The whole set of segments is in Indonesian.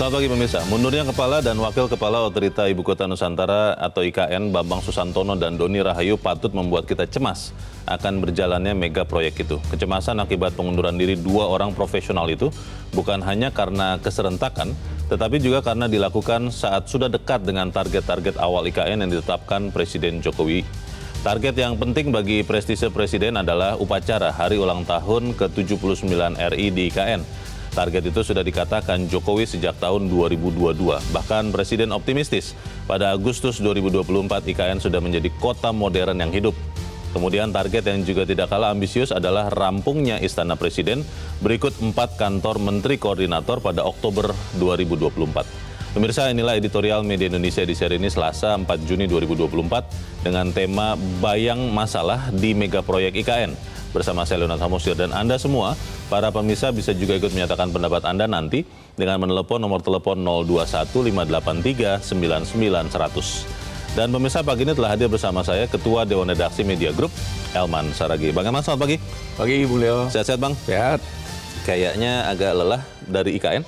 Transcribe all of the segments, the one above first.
Selamat pagi pemirsa. Mundurnya Kepala dan Wakil Kepala Otorita Ibu Kota Nusantara atau IKN Bambang Susantono dan Doni Rahayu patut membuat kita cemas akan berjalannya mega proyek itu. Kecemasan akibat pengunduran diri dua orang profesional itu bukan hanya karena keserentakan, tetapi juga karena dilakukan saat sudah dekat dengan target-target awal IKN yang ditetapkan Presiden Jokowi. Target yang penting bagi prestise Presiden adalah upacara Hari Ulang Tahun ke-79 RI di IKN. Target itu sudah dikatakan Jokowi sejak tahun 2022. Bahkan Presiden optimistis pada Agustus 2024 IKN sudah menjadi kota modern yang hidup. Kemudian target yang juga tidak kalah ambisius adalah rampungnya Istana Presiden berikut 4 kantor Menteri Koordinator pada Oktober 2024. Pemirsa, inilah editorial Media Indonesia di seri ini Selasa 4 Juni 2024 dengan tema Bayang Masalah di Mega Proyek IKN. Bersama saya Leonard Hamosir dan Anda semua, para pemirsa bisa juga ikut menyatakan pendapat Anda nanti dengan menelepon nomor telepon 0215839900. Dan pemirsa, pagi ini telah hadir bersama saya Ketua Dewan Redaksi Media Group, Elman Saragih. Bang Elman, selamat pagi. Pagi, Bu Leo. Sehat-sehat, Bang? Sehat. Kayaknya agak lelah dari IKN.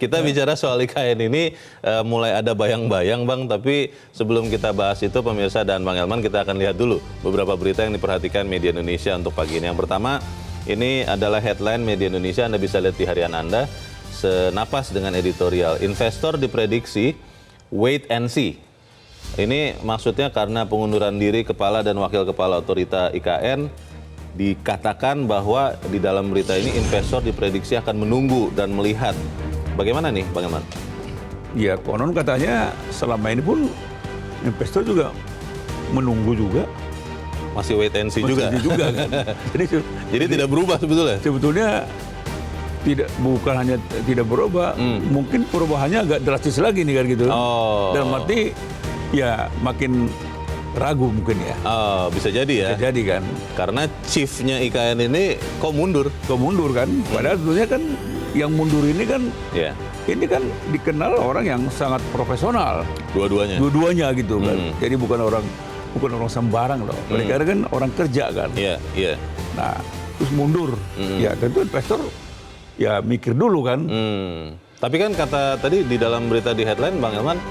Kita bicara soal IKN ini mulai ada bayang-bayang, Bang, tapi sebelum kita bahas itu pemirsa dan Bang Elman, kita akan lihat dulu beberapa berita yang diperhatikan Media Indonesia untuk pagi ini. Yang pertama, ini adalah headline Media Indonesia, Anda bisa lihat di harian Anda, senapas dengan editorial. Investor diprediksi wait and see. Ini maksudnya karena pengunduran diri Kepala dan Wakil Kepala Otorita IKN, dikatakan bahwa di dalam berita ini investor diprediksi akan menunggu dan melihat. Bagaimana nih, Bang Elman? Ya, konon katanya selama ini pun investor juga menunggu juga. Masih wait and see juga? Kan? Jadi tidak berubah sebetulnya? Sebetulnya bukan hanya tidak berubah, mungkin perubahannya agak drastis lagi nih kan gitu. Dalam arti ya makin ragu mungkin ya. Bisa jadi ya. Bisa jadi kan. Karena chiefnya IKN ini kok mundur? Kok mundur kan. Padahal sebetulnya kan yang mundur ini kan, ini kan dikenal orang yang sangat profesional. Dua-duanya? Dua-duanya gitu kan. Jadi bukan orang sembarang loh. Mereka kan orang kerja kan. Iya. Nah, terus mundur. Ya tentu investor ya mikir dulu kan. Tapi kan kata tadi di dalam berita di headline, Bang Elman,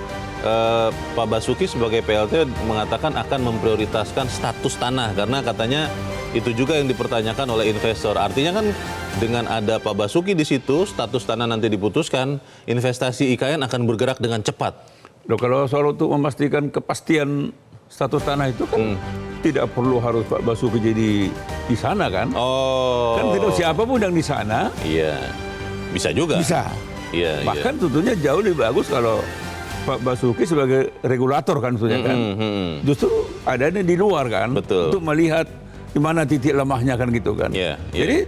Pak Basuki sebagai PLT mengatakan akan memprioritaskan status tanah karena katanya itu juga yang dipertanyakan oleh investor. Artinya kan dengan ada Pak Basuki di situ, status tanah nanti diputuskan, investasi IKN akan bergerak dengan cepat. Loh, kalau soal untuk memastikan kepastian status tanah itu kan tidak perlu harus Pak Basuki jadi di sana kan? Kan tidak siapapun yang di sana. Iya, bisa juga. Bisa. Iya. Bahkan tentunya jauh lebih bagus kalau Pak Basuki sebagai regulator kan sebetulnya kan. Justru adanya di luar kan. Betul. Untuk melihat di mana titik lemahnya kan gitu kan. Jadi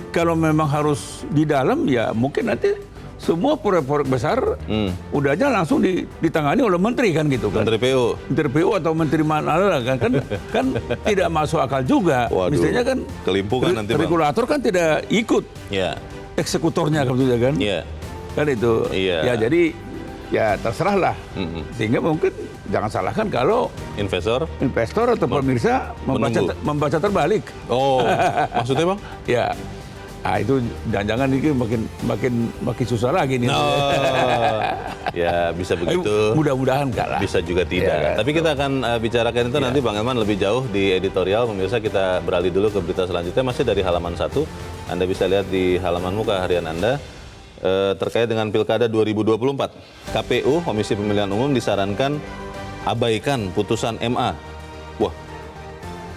kalau memang harus di dalam ya mungkin nanti semua proyek-proyek besar udah aja langsung ditangani oleh menteri kan gitu kan. Menteri PU atau menteri mana lah kan. Kan tidak masuk akal juga. Waduh, misalnya kan kelimpungan nanti, regulator kan tidak ikut eksekutornya kan sebetulnya kan. Kan itu. Ya jadi ya terserah lah. Sehingga mungkin jangan salahkan kalau investor atau pemirsa membaca terbalik. Maksudnya, Bang? Ya. Ah itu jangan-jangan ini makin susah lagi nih. Ya bisa begitu. Mudah-mudahan enggak lah. Bisa juga tidak. Kan? Tapi kita akan bicarakan itu nanti, Bang Elman, lebih jauh di editorial. Pemirsa, kita beralih dulu ke berita selanjutnya, masih dari halaman 1. Anda bisa lihat di halaman muka harian Anda. Terkait dengan Pilkada 2024, KPU Komisi Pemilihan Umum disarankan abaikan putusan MA. Wah,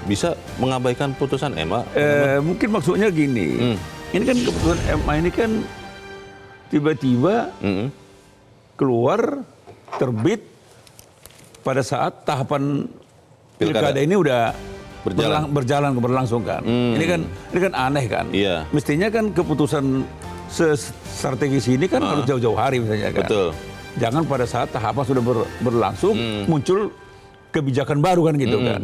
bisa mengabaikan putusan MA? Mungkin maksudnya gini, ini kan keputusan MA ini kan tiba-tiba keluar terbit pada saat tahapan Pilkada ini udah berlangsung kan. Ini kan aneh kan. Mestinya kan keputusan strategis ini kan harus jauh-jauh hari misalnya kan. Betul. Jangan pada saat tahapan sudah berlangsung muncul kebijakan baru kan gitu kan.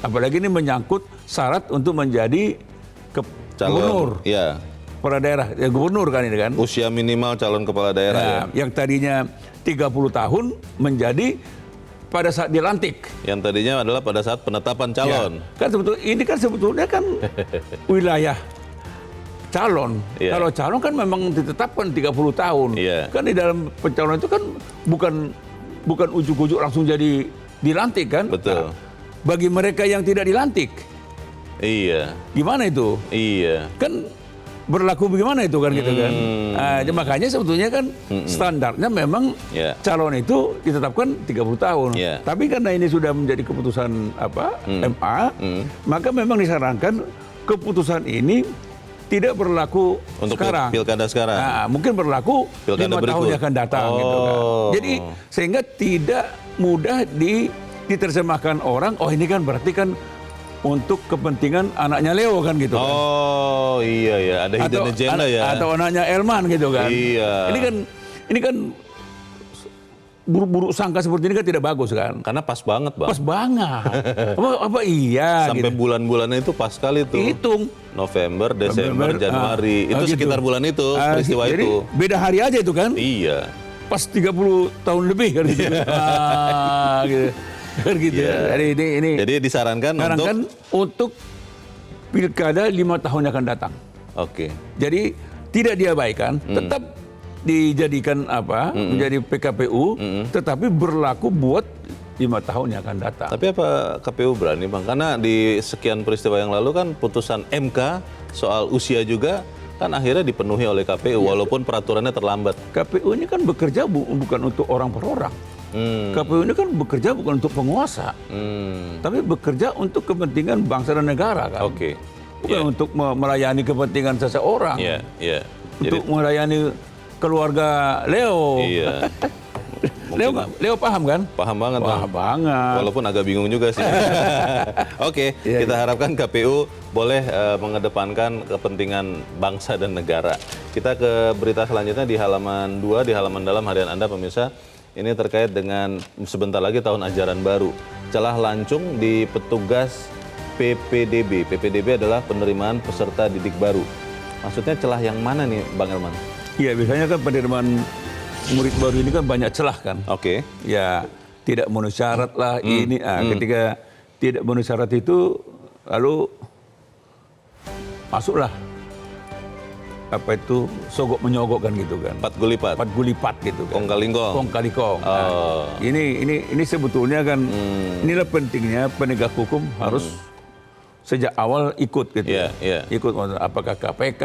Apalagi ini menyangkut syarat untuk menjadi gubernur. Kepala daerah, ya gubernur kan ini kan. Usia minimal calon kepala daerah. Yang tadinya 30 tahun menjadi pada saat dilantik. Yang tadinya adalah pada saat penetapan calon. Kan sebetulnya ini kan wilayah calon. Iya. Kalau calon kan memang ditetapkan 30 tahun. Iya. Kan di dalam pencalonan itu kan bukan ujuk-ujuk langsung jadi dilantik kan? Betul. Nah, bagi mereka yang tidak dilantik, Iya. gimana itu? Iya. Kan berlaku bagaimana itu kan gitu kan? Makanya sebetulnya kan standarnya memang Iya. calon itu ditetapkan 30 tahun. Iya. Tapi karena ini sudah menjadi keputusan MA, maka memang disarankan keputusan ini tidak berlaku Untuk sekarang. pilkada sekarang. Nah, mungkin berlaku Pilkada 5 tahun berikut. yang akan datang gitu kan. Oh. Jadi sehingga tidak mudah diterjemahkan orang, oh ini kan berarti kan untuk kepentingan anaknya Leo kan gitu kan. Oh iya ya, ada hidden agenda ya. Atau anaknya Elman gitu kan. Iya. Ini kan buruk-buruk sangka seperti ini kan tidak bagus kan. Karena pas banget bang. Pas banget. apa iya Sampai gitu. bulan-bulannya itu pas sekali tuh. Hitung. November, Desember, Januari. Itu gitu. sekitar bulan itu peristiwa jadi itu. beda hari aja itu kan. Iya. Pas 30 tahun lebih kan gitu. Gitu. Kan gitu. Iya. Jadi ini Jadi disarankan untuk pilkada 5 tahun yang akan datang. Oke. Jadi tidak diabaikan, tetap dijadikan menjadi PKPU, tetapi berlaku buat 5 tahun yang akan datang. Tapi apa KPU berani bang? Karena di sekian peristiwa yang lalu kan putusan MK soal usia juga kan akhirnya dipenuhi oleh KPU walaupun peraturannya terlambat. KPU ini kan bekerja bukan untuk orang per orang. KPU ini kan bekerja bukan untuk penguasa, tapi bekerja untuk kepentingan bangsa dan negara kan. Oke. Bukan untuk melayani kepentingan seseorang. Iya, iya. Untuk melayani keluarga Leo. Iya. Leo paham kan? Paham banget bang. Paham banget. Walaupun agak bingung juga sih. Oke, Iya, kita harapkan KPU boleh mengedepankan kepentingan bangsa dan negara. Kita ke berita selanjutnya di halaman 2, di halaman dalam harian Anda pemirsa. Ini terkait dengan sebentar lagi tahun ajaran baru. Celah lancung di petugas PPDB. PPDB adalah penerimaan peserta didik baru. Maksudnya celah yang mana nih Bang Elman? Iya, biasanya kan penerimaan murid baru ini kan banyak celah kan. Oke. Ya, tidak memenuhi syarat lah ini. Ketika tidak memenuhi syarat itu, lalu masuklah sogok menyogok kan gitu kan. Pat gulipat. Pat gulipat gitu kan. Kong kalingkong. Kong kali kong. Oh. Ini sebetulnya kan inilah pentingnya penegak hukum harus sejak awal ikut gitu. Iya, iya. Ikut apakah KPK,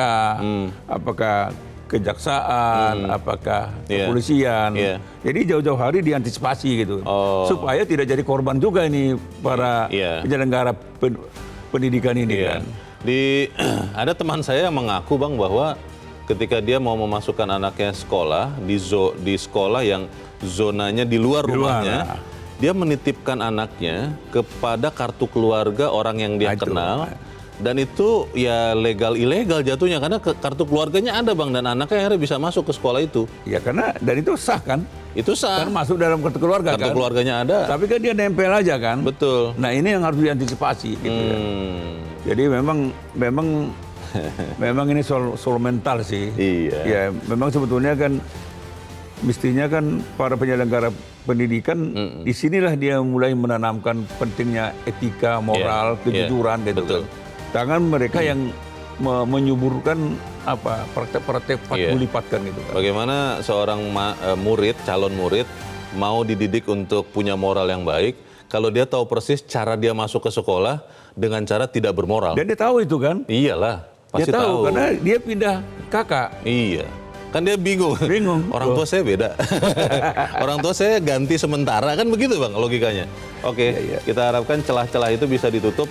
apakah kejaksaan, apakah kepolisian. Iya. Jadi jauh-jauh hari diantisipasi gitu. Oh. Supaya tidak jadi korban juga ini para Iya. penyelenggara pendidikan ini Iya. kan. Ada teman saya yang mengaku bang bahwa ketika dia mau memasukkan anaknya sekolah di sekolah yang zonanya di luar rumahnya, dia menitipkan anaknya kepada kartu keluarga orang yang dia kenal. Dan itu ya legal ilegal jatuhnya karena kartu keluarganya ada bang dan anaknya akhirnya bisa masuk ke sekolah itu. Ya karena dan itu sah kan? Itu sah. Kan masuk dalam kartu keluarga Kartu kan? keluarganya ada. Tapi kan dia nempel aja kan? Betul. Nah ini yang harus diantisipasi gitu kan. Jadi memang ini soal mental sih. Iya. Ya memang sebetulnya kan mestinya kan para penyelenggara pendidikan disinilah dia mulai menanamkan pentingnya etika, moral, kejujuran gitu betul. kan. Tangan mereka yang menyuburkan praktek-praktek patgulipatkan gitu kan. Bagaimana seorang calon murid mau dididik untuk punya moral yang baik kalau dia tahu persis cara dia masuk ke sekolah dengan cara tidak bermoral. Dan dia tahu itu kan? Iyalah, pasti Dia tahu tahu. karena dia pindah kakak. Iya. Kan dia bingung. Bingung. Orang tua saya beda. Orang tua saya ganti sementara kan begitu Bang logikanya. Oke, kita harapkan celah-celah itu bisa ditutup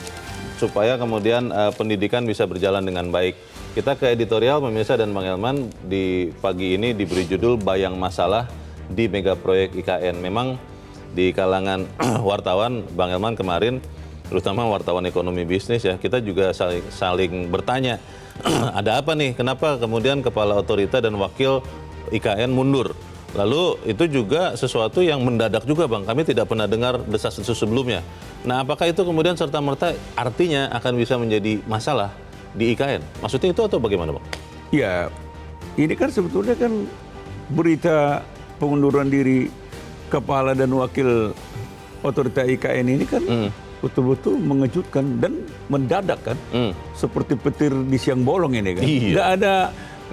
supaya kemudian pendidikan bisa berjalan dengan baik. Kita ke editorial pemirsa dan Bang Elman di pagi ini diberi judul Bayang Masalah di Mega Proyek IKN. Memang di kalangan wartawan Bang Elman kemarin, terutama wartawan ekonomi bisnis ya, kita juga saling bertanya, ada apa nih? Kenapa kemudian kepala otorita dan wakil IKN mundur? Lalu itu juga sesuatu yang mendadak juga Bang, kami tidak pernah dengar desas-desus sebelumnya. Nah apakah itu kemudian serta-merta artinya akan bisa menjadi masalah di IKN? Maksudnya itu atau bagaimana Bang? Ya, ini kan sebetulnya kan berita pengunduran diri kepala dan wakil otorita IKN ini kan betul-betul mengejutkan dan mendadak kan, seperti petir di siang bolong ini kan. Iya.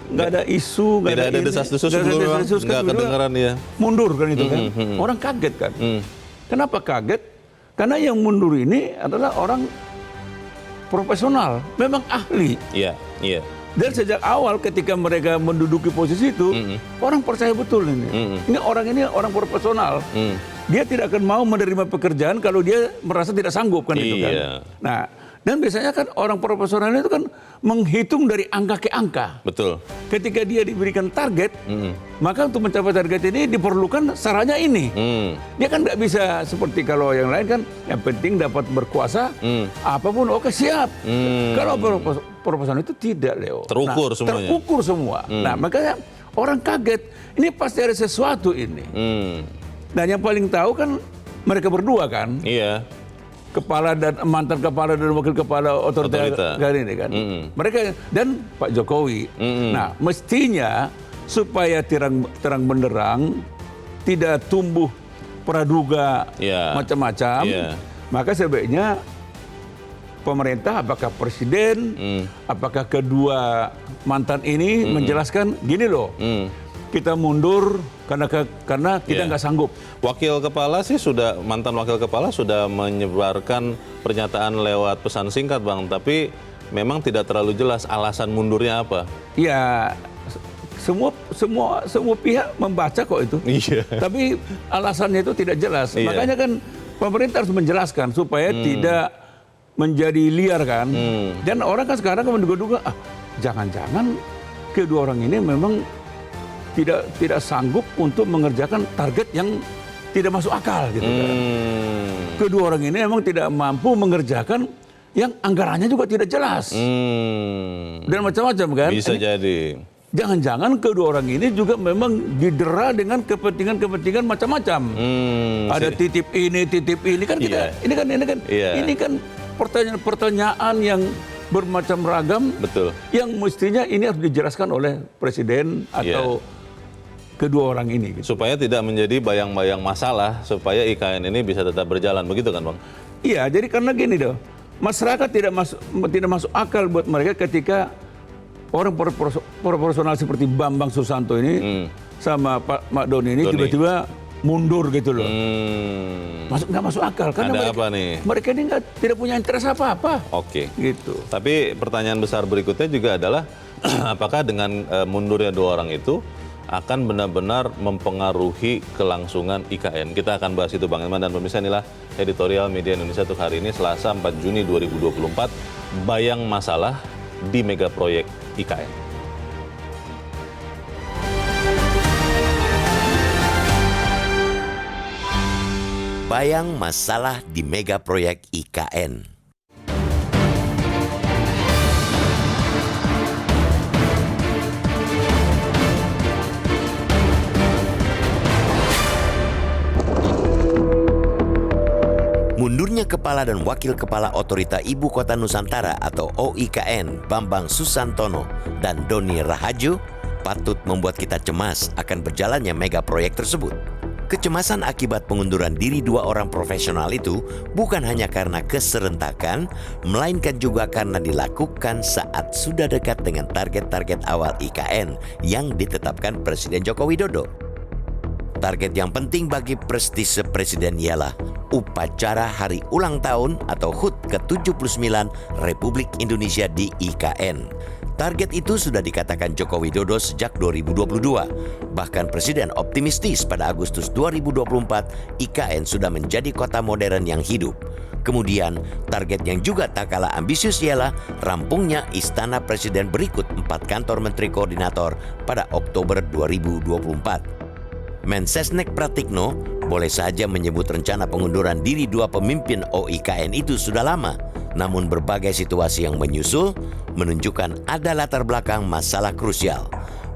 Nggak ada isu, Tidak ada desas-desus sebelumnya, nggak kedengeran ya. Mundur kan itu kan. Orang kaget kan. Kenapa kaget? Karena yang mundur ini adalah orang profesional, memang ahli. Iya, iya. Dan sejak awal ketika mereka menduduki posisi itu, orang percaya betul ini. Ini orang profesional. Dia tidak akan mau menerima pekerjaan kalau dia merasa tidak sanggup kan itu kan. Iya. Nah, dan biasanya kan orang profesional itu kan menghitung dari angka ke angka. Betul. Ketika dia diberikan target, maka untuk mencapai target ini diperlukan sarana ini. Dia kan nggak bisa seperti kalau yang lain kan, yang penting dapat berkuasa, apapun oke siap. Kalau profesional itu tidak, Leo. Terukur semuanya. Terukur semua. Nah, makanya orang kaget, ini pasti ada sesuatu ini. Dan yang paling tahu kan mereka berdua kan. Iya. Mantan kepala dan wakil kepala otorita ini kan. Mereka dan Pak Jokowi. Nah, mestinya supaya terang benderang, tidak tumbuh praduga macam-macam, maka sebaiknya pemerintah, apakah presiden, apakah kedua mantan ini menjelaskan gini loh. Kita mundur karena kita nggak sanggup. Wakil kepala sih mantan wakil kepala sudah menyebarkan pernyataan lewat pesan singkat, Bang, tapi memang tidak terlalu jelas alasan mundurnya apa. Ya, semua pihak membaca kok itu. Iya. Tapi alasannya itu tidak jelas. Makanya kan pemerintah harus menjelaskan supaya tidak menjadi liar kan. Dan orang kan sekarang menduga-duga, jangan-jangan kedua orang ini memang tidak sanggup untuk mengerjakan target yang tidak masuk akal gitu kan. Kedua orang ini memang tidak mampu mengerjakan yang anggarannya juga tidak jelas. Dan macam-macam kan. Bisa jadi. Jangan-jangan kedua orang ini juga memang didera dengan kepentingan macam-macam. Ada titip ini kan kita ini kan pertanyaan yang bermacam ragam. Betul. Yang mestinya ini harus dijelaskan oleh presiden atau kedua orang ini. Gitu. Supaya tidak menjadi bayang-bayang masalah, supaya IKN ini bisa tetap berjalan, begitu kan, Bang? Iya, jadi karena gini doh, masyarakat tidak masuk akal buat mereka ketika orang proporsional seperti Bambang Susanto ini sama Pak Doni ini tiba-tiba mundur gitu loh. Nggak masuk akal karena mereka ini tidak punya interest apa-apa. Oke. Gitu. Tapi pertanyaan besar berikutnya juga adalah apakah dengan mundurnya dua orang itu akan benar-benar mempengaruhi kelangsungan IKN. Kita akan bahas itu, Bang Elman, dan pemirsa, inilah editorial Media Indonesia untuk hari ini, Selasa 4 Juni 2024, bayang masalah di mega proyek IKN. Bayang masalah di mega proyek IKN. Mundurnya Kepala dan Wakil Kepala Otorita Ibu Kota Nusantara atau OIKN Bambang Susantono dan Doni Rahayu patut membuat kita cemas akan berjalannya mega proyek tersebut. Kecemasan akibat pengunduran diri dua orang profesional itu bukan hanya karena keserentakan, melainkan juga karena dilakukan saat sudah dekat dengan target-target awal IKN yang ditetapkan Presiden Joko Widodo. Target yang penting bagi prestise Presiden ialah upacara hari ulang tahun atau HUT ke-79 Republik Indonesia di IKN. Target itu sudah dikatakan Joko Widodo sejak 2022. Bahkan Presiden optimistis pada Agustus 2024 IKN sudah menjadi kota modern yang hidup. Kemudian target yang juga tak kalah ambisius ialah rampungnya Istana Presiden berikut 4 kantor Menteri Koordinator pada Oktober 2024. Mensesnek Pratikno boleh saja menyebut rencana pengunduran diri dua pemimpin OIKN itu sudah lama, namun berbagai situasi yang menyusul menunjukkan ada latar belakang masalah krusial.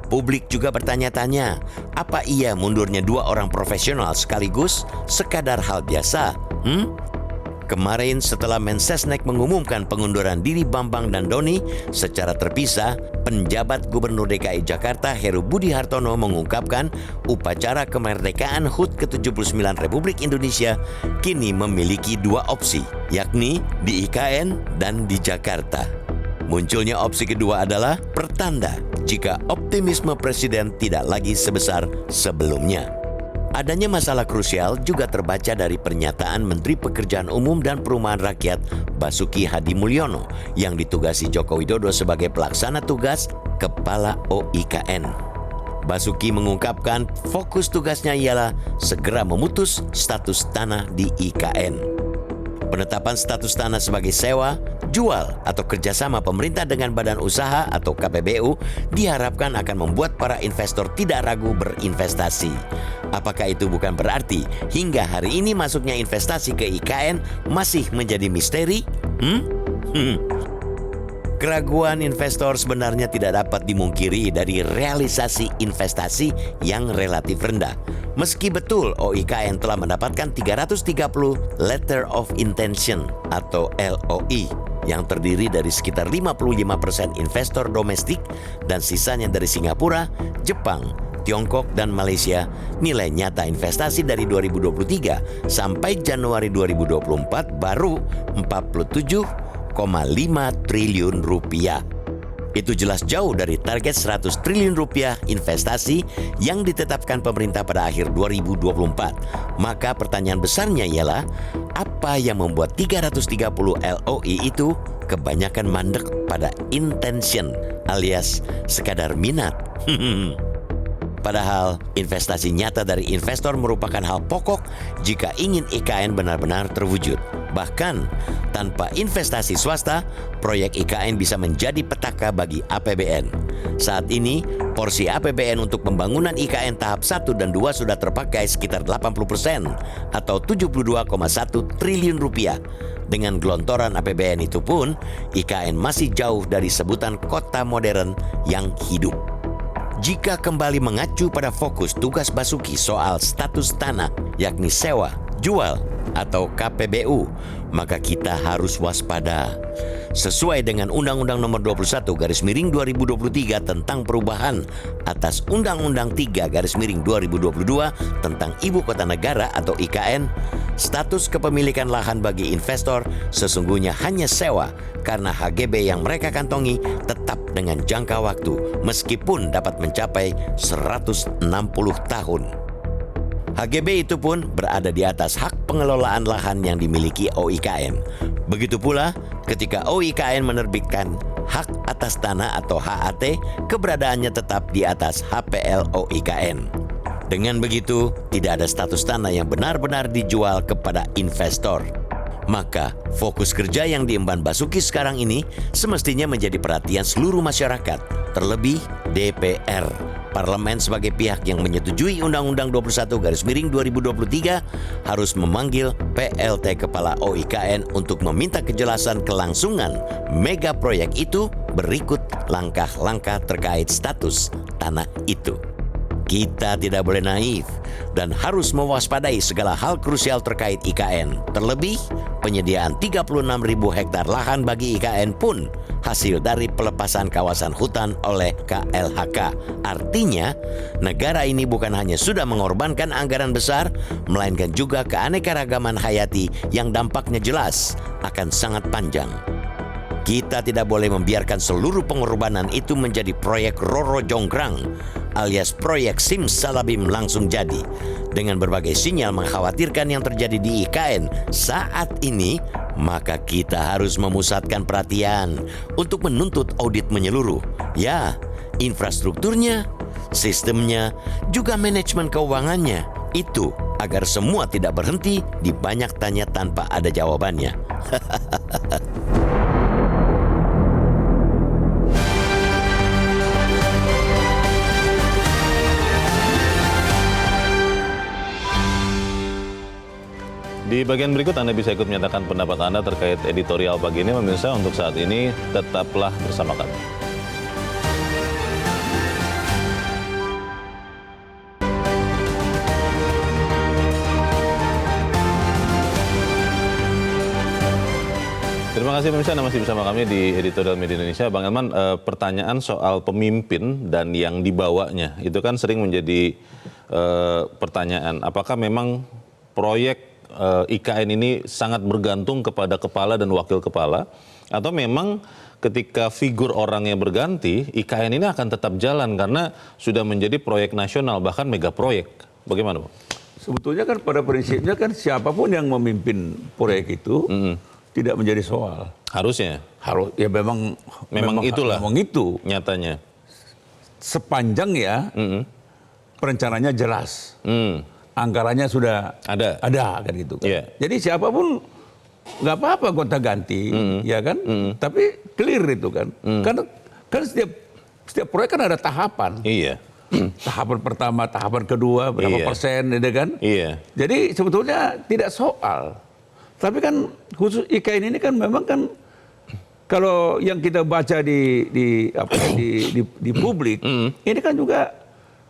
Publik juga bertanya-tanya, apa iya mundurnya dua orang profesional sekaligus sekadar hal biasa? Kemarin setelah Mensesnek mengumumkan pengunduran diri Bambang dan Doni secara terpisah, penjabat Gubernur DKI Jakarta Heru Budi Hartono mengungkapkan upacara kemerdekaan HUT ke-79 Republik Indonesia kini memiliki dua opsi, yakni di IKN dan di Jakarta. Munculnya opsi kedua adalah pertanda jika optimisme Presiden tidak lagi sebesar sebelumnya. Adanya masalah krusial juga terbaca dari pernyataan Menteri Pekerjaan Umum dan Perumahan Rakyat Basuki Hadi Mulyono yang ditugasi Joko Widodo sebagai pelaksana tugas Kepala OIKN. Basuki mengungkapkan fokus tugasnya ialah segera memutus status tanah di IKN. Penetapan status tanah sebagai sewa, jual, atau kerjasama pemerintah dengan badan usaha atau KPBU diharapkan akan membuat para investor tidak ragu berinvestasi. Apakah itu bukan berarti hingga hari ini masuknya investasi ke IKN masih menjadi misteri? Keraguan investor sebenarnya tidak dapat dimungkiri dari realisasi investasi yang relatif rendah. Meski betul OIKN telah mendapatkan 330 Letter of Intention atau LOI yang terdiri dari sekitar 55% investor domestik dan sisanya dari Singapura, Jepang, Tiongkok, dan Malaysia, nilai nyata investasi dari 2023 sampai Januari 2024 baru 47,5 triliun rupiah. Itu jelas jauh dari target 100 triliun rupiah investasi yang ditetapkan pemerintah pada akhir 2024. Maka pertanyaan besarnya ialah, apa yang membuat 330 LOI itu kebanyakan mandek pada intention alias sekadar minat? Padahal investasi nyata dari investor merupakan hal pokok jika ingin IKN benar-benar terwujud. Bahkan tanpa investasi swasta, proyek IKN bisa menjadi petaka bagi APBN. Saat ini, porsi APBN untuk pembangunan IKN tahap 1 dan 2 sudah terpakai sekitar 80% atau 72,1 triliun rupiah. Dengan gelontoran APBN itu pun, IKN masih jauh dari sebutan kota modern yang hidup. Jika kembali mengacu pada fokus tugas Basuki soal status tanah, yakni sewa, jual, atau KPBU, maka kita harus waspada. Sesuai dengan Undang-Undang Nomor 21/2023 tentang perubahan atas Undang-Undang 3/2022 tentang Ibu Kota Negara atau IKN, status kepemilikan lahan bagi investor sesungguhnya hanya sewa karena HGB yang mereka kantongi tetap dengan jangka waktu meskipun dapat mencapai 160 tahun. HGB itu pun berada di atas hak pengelolaan lahan yang dimiliki OIKN. Begitu pula ketika OIKN menerbitkan hak atas tanah atau HAT, keberadaannya tetap di atas HPL OIKN. Dengan begitu, tidak ada status tanah yang benar-benar dijual kepada investor. Maka fokus kerja yang diemban Basuki sekarang ini semestinya menjadi perhatian seluruh masyarakat, terlebih DPR. Parlemen sebagai pihak yang menyetujui Undang-Undang 21/2023 harus memanggil PLT Kepala OIKN untuk meminta kejelasan kelangsungan mega proyek itu berikut langkah-langkah terkait status tanah itu. Kita tidak boleh naif dan harus mewaspadai segala hal krusial terkait IKN. Terlebih, penyediaan 36.000 hektar lahan bagi IKN pun hasil dari pelepasan kawasan hutan oleh KLHK. Artinya, negara ini bukan hanya sudah mengorbankan anggaran besar, melainkan juga keanekaragaman hayati yang dampaknya jelas akan sangat panjang. Kita tidak boleh membiarkan seluruh pengorbanan itu menjadi proyek Roro Jonggrang alias proyek Simsalabim langsung jadi. Dengan berbagai sinyal mengkhawatirkan yang terjadi di IKN saat ini, maka kita harus memusatkan perhatian untuk menuntut audit menyeluruh. Ya, infrastrukturnya, sistemnya, juga manajemen keuangannya. Itu agar semua tidak berhenti di banyak tanya tanpa ada jawabannya. Di bagian berikut Anda bisa ikut menyatakan pendapat Anda terkait editorial pagi ini. Pemirsa, untuk saat ini tetaplah bersama kami. Terima kasih pemirsa, Anda masih bersama kami di Editorial Media Indonesia. Bang Elman, pertanyaan soal pemimpin dan yang dibawanya, itu kan sering menjadi pertanyaan. Apakah memang proyek IKN ini sangat bergantung kepada kepala dan wakil kepala? Atau memang ketika figur orangnya berganti, IKN ini akan tetap jalan karena sudah menjadi proyek nasional, bahkan mega proyek. Bagaimana, Bang? Sebetulnya kan pada prinsipnya kan siapapun yang memimpin proyek itu tidak menjadi soal. Harusnya. Harus ya memang itulah. memang itu. Nyatanya. Sepanjang ya perencanaannya jelas. Anggarannya sudah Ada kan gitu kan. Yeah. Jadi siapapun nggak apa-apa gonta ganti, ya kan? Tapi clear itu kan. Karena kan setiap proyek kan ada tahapan. Iya. Tahapan pertama, tahapan kedua, berapa Iya. persen, gitu kan? Iya. Jadi sebetulnya tidak soal. Tapi kan khusus IKN ini kan memang kan kalau yang kita baca di publik, ini kan juga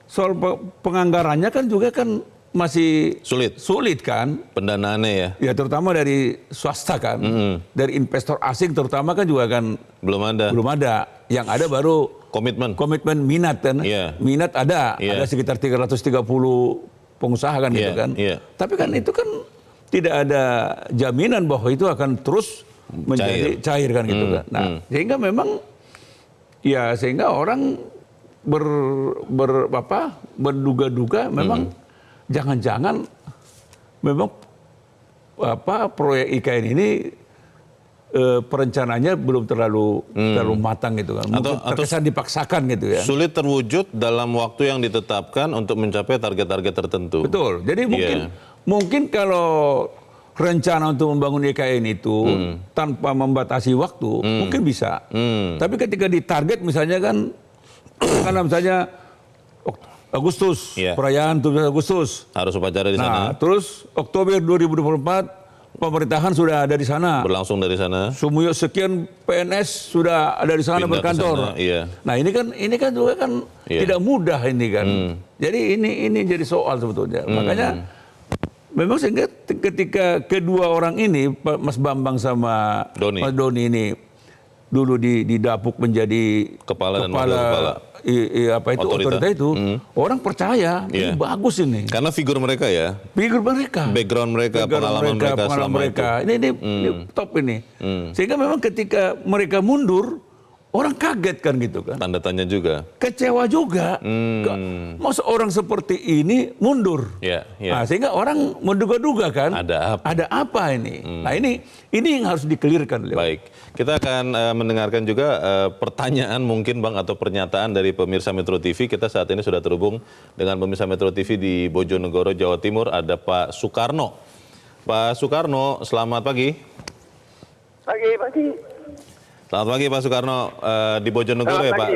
soal penganggarannya kan juga kan masih sulit kan. Pendanaannya ya. Ya terutama dari swasta kan, dari investor asing terutama kan juga kan Belum ada. Yang ada baru komitmen minat kan. Iya. Minat ada sekitar 330 pengusaha kan gitu kan. Iya. Tapi kan itu kan tidak ada jaminan bahwa itu akan terus menjadi cair kan gitu kan. Nah, sehingga memang ya sehingga orang berduga-duga memang jangan-jangan memang proyek IKN ini perencanaannya belum terlalu matang gitu kan. Mungkin terkesan dipaksakan gitu ya. Sulit terwujud dalam waktu yang ditetapkan untuk mencapai target-target tertentu. Betul. Jadi mungkin kalau rencana untuk membangun IKN itu tanpa membatasi waktu mungkin bisa. Tapi ketika ditarget misalnya kan karena misalnya Agustus, perayaan 17 Agustus. Harus upacara di sana. Nah, terus Oktober 2024 pemerintahan sudah ada di sana. Berlangsung dari sana. Sekian PNS sudah ada di sana berkantor. Nah, ini kan juga kan tidak mudah ini kan. Jadi ini jadi soal sebetulnya. Makanya memang sehingga ketika kedua orang ini Mas Bambang sama Mas Doni ini dulu didapuk menjadi kepala dan wakil kepala. Otorita itu orang percaya ini bagus ini karena figur mereka ya, background mereka, pengalaman mereka. Ini top ini sehingga memang ketika mereka mundur orang kaget kan gitu kan, tanda tanya juga, kecewa juga, masa orang seperti ini mundur. Nah, sehingga orang menduga-duga kan ada apa ini. Nah ini yang harus dikelirkan. Baik, kita akan mendengarkan juga pertanyaan mungkin Bang atau pernyataan dari pemirsa Metro TV. Kita saat ini sudah terhubung dengan pemirsa Metro TV di Bojonegoro, Jawa Timur. Ada Pak Soekarno. Pak Soekarno, selamat pagi. Pagi. Selamat pagi Pak Soekarno di Bojonegoro ya Pak.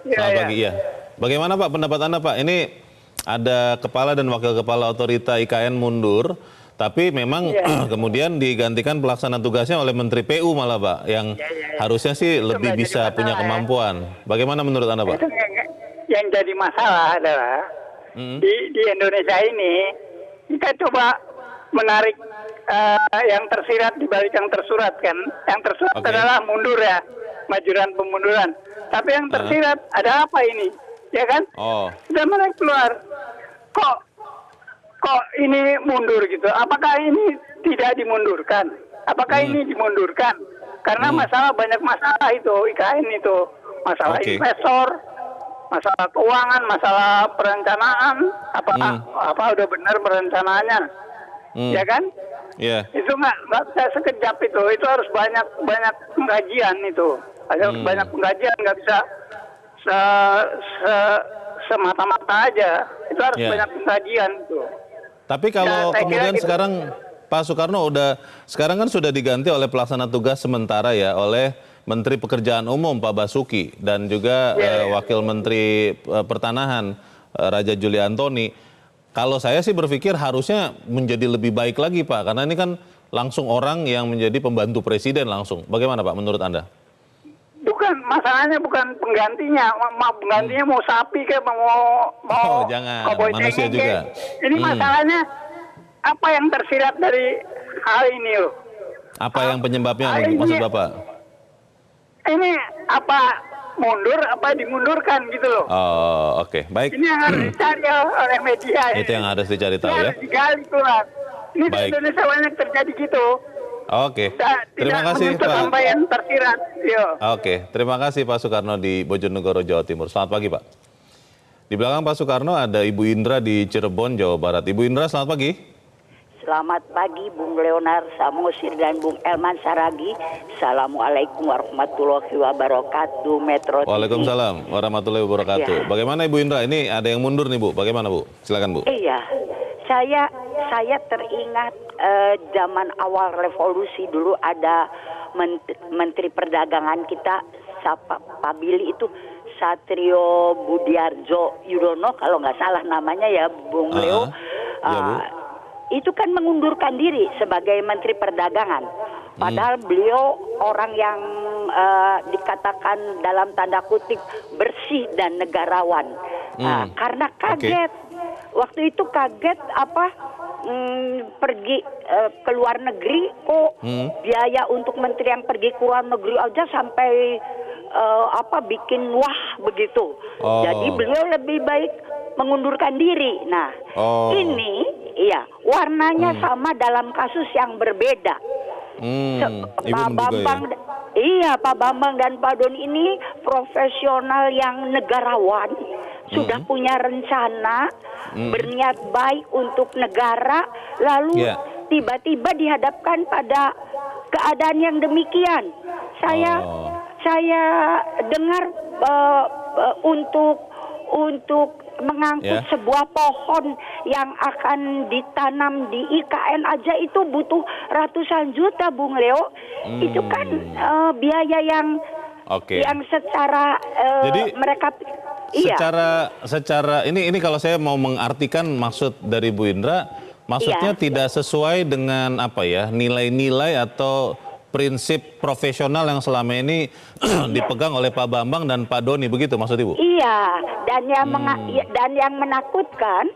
Selamat pagi ya. Bagaimana Pak pendapat Anda Pak? Ini ada kepala dan wakil kepala otorita IKN mundur, tapi memang kemudian digantikan pelaksana tugasnya oleh Menteri PU malah Pak, yang harusnya sih lebih bisa punya kemampuan. Bagaimana menurut Anda Pak? Itu yang jadi masalah adalah di Indonesia ini kita coba menarik yang tersirat dibalik yang tersurat kan. Yang tersurat adalah mundur ya, majuran pemunduran. Tapi yang tersirat ada apa ini? Ya kan? Sudah mulai keluar. Kok ini mundur gitu? Apakah ini tidak dimundurkan? Apakah ini dimundurkan? Karena banyak masalah itu IKN itu. Masalah investor, masalah keuangan, masalah perencanaan. Apa udah benar perencanaannya? Ya kan? Itu nggak bisa sekejap itu harus banyak pengkajian itu, harus banyak pengkajian, nggak bisa semata-mata aja, itu harus banyak pengkajian itu. Tapi kalau kemudian sekarang Pak Soekarno sekarang kan sudah diganti oleh pelaksana tugas sementara ya oleh Menteri Pekerjaan Umum Pak Basuki dan juga Wakil Menteri Pertanahan Raja Juli Antoni. Kalau saya sih berpikir harusnya menjadi lebih baik lagi Pak, karena ini kan langsung orang yang menjadi pembantu presiden langsung. Bagaimana Pak menurut Anda? Masalahnya bukan penggantinya, penggantinya mau sapi kayak mau jangan, koboi manusia juga. Ini masalahnya apa yang tersirat dari hal ini loh. Apa yang penyebabnya ini- maksud Bapak? Ini apa mundur, apa dimundurkan gitu loh. Oh, oke. Baik. Ini yang harus dicari oleh media. Itu yang harus dicari tahu Ini ya. harus digali tuh. Ini di Baik. Indonesia banyak terjadi gitu. Oke. Terima Tidak kasih menuntut Pak. sampai yang tersirat. Yo. Oke, terima kasih Pak Soekarno di Bojonegoro, Jawa Timur. Selamat pagi, Pak. Di belakang Pak Soekarno ada Ibu Indra di Cirebon, Jawa Barat. Ibu Indra, selamat pagi. Selamat pagi Bung Leonard Samosir dan Bung Elman Saragi. Assalamualaikum warahmatullahi wabarakatuh. Metro TV. Waalaikumsalam warahmatullahi wabarakatuh. Ya. Bagaimana Ibu Indra? Ini ada yang mundur nih Bu. Bagaimana Bu? Silakan Bu. Iya, saya teringat zaman awal revolusi dulu ada Menteri Perdagangan kita, Pak Billy itu Satrio Budiarjo Yudono kalau nggak salah namanya ya Bung Leo. Iya, Bu. Itu kan mengundurkan diri sebagai Menteri Perdagangan. Padahal beliau orang yang dikatakan dalam tanda kutip bersih dan negarawan. Karena kaget. Waktu itu kaget pergi ke luar negeri kok biaya untuk menteri yang pergi ke luar negeri aja sampai bikin wah begitu. Oh. Jadi beliau lebih baik mengundurkan diri. Nah, ini warnanya sama dalam kasus yang berbeda. Ibu Pak menduga Bambang, ya? iya Pak Bambang dan Pak Doni ini profesional yang negarawan, sudah punya rencana, berniat baik untuk negara, lalu Yeah. tiba-tiba dihadapkan pada keadaan yang demikian. Saya dengar untuk mengangkut Yeah. sebuah pohon yang akan ditanam di IKN aja itu butuh ratusan juta, Bung Leo. Itu kan biaya yang Oke. yang secara Jadi, mereka iya. Secara ini kalau saya mau mengartikan maksud dari Bu Indra, maksudnya Iya. tidak sesuai dengan nilai-nilai atau prinsip profesional yang selama ini dipegang oleh Pak Bambang dan Pak Doni, begitu maksud Ibu? Iya, dan yang menakutkan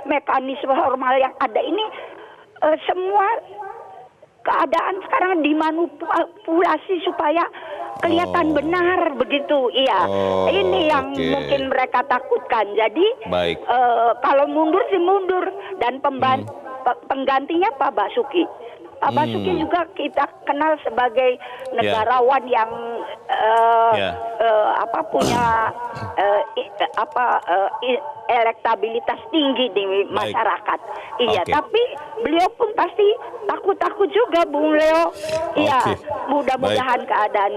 mekanisme formal yang ada ini semua keadaan sekarang dimanipulasi supaya kelihatan benar begitu. Iya, ini yang oke. mungkin mereka takutkan. Jadi Baik. kalau mundur sih mundur dan penggantinya Pak Basuki. Pak Basuki juga kita kenal sebagai negarawan yang punya elektabilitas tinggi di masyarakat. Iya, Oke. tapi beliau pun pasti takut-takut juga, Bung Leo. Iya, Oke. mudah-mudahan keadaan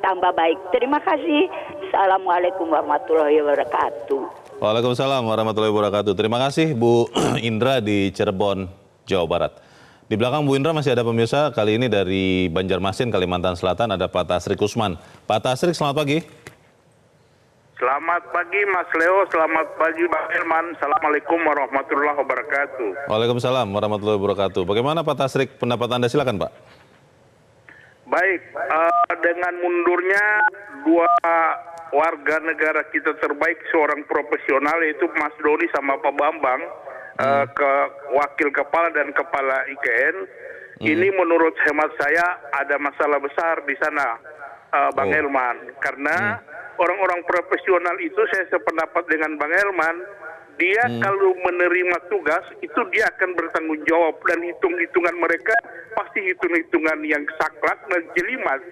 tambah baik. Terima kasih. Assalamualaikum warahmatullahi wabarakatuh. Waalaikumsalam warahmatullahi wabarakatuh. Terima kasih Bu Indra di Cirebon, Jawa Barat. Di belakang Bu Indra masih ada pemirsa, kali ini dari Banjarmasin, Kalimantan Selatan, ada Pak Tasrik Usman. Pak Tasrik, selamat pagi. Selamat pagi Mas Leo, selamat pagi Bang Elman. Assalamualaikum warahmatullahi wabarakatuh. Waalaikumsalam warahmatullahi wabarakatuh. Bagaimana Pak Tasrik, pendapat Anda, silakan Pak. Baik, dengan mundurnya dua warga negara kita terbaik, seorang profesional yaitu Mas Doni sama Pak Bambang, ke wakil kepala dan kepala IKN, ini menurut hemat saya ada masalah besar di sana, Bang Elman, karena orang-orang profesional itu saya sependapat dengan Bang Elman, dia kalau menerima tugas itu dia akan bertanggung jawab dan hitung-hitungan mereka pasti hitung-hitungan yang saklek dan jelimet.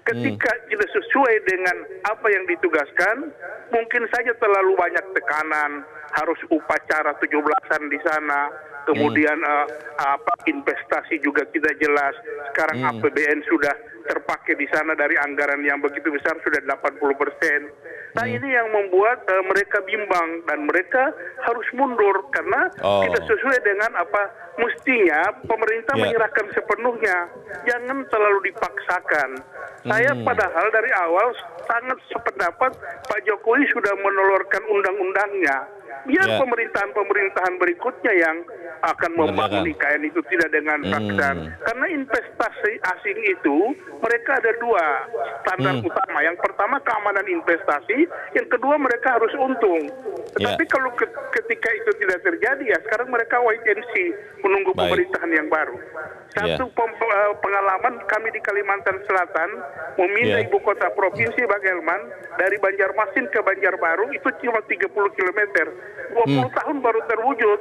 Ketika tidak sesuai dengan apa yang ditugaskan, mungkin saja terlalu banyak tekanan, harus upacara 17-an di sana, kemudian investasi juga tidak jelas. Sekarang APBN sudah terpakai di sana dari anggaran yang begitu besar sudah 80%. Nah ini yang membuat mereka bimbang dan mereka harus mundur karena tidak sesuai dengan apa mestinya pemerintah menyerahkan sepenuhnya, jangan terlalu dipaksakan. Saya padahal dari awal sangat sependapat Pak Jokowi sudah menelurkan undang-undangnya. biar pemerintahan berikutnya yang akan membangun IKN itu tidak dengan paksa. Karena investasi asing itu mereka ada dua standar utama. Yang pertama keamanan investasi, yang kedua mereka harus untung. Tetapi kalau ketika itu tidak terjadi ya sekarang mereka wait and see, menunggu pemerintahan yang baru. Satu pengalaman kami di Kalimantan Selatan meminta ibu kota provinsi Bang Elman dari Banjarmasin ke Banjarbaru itu cuma 30 km. 20 tahun baru terwujud.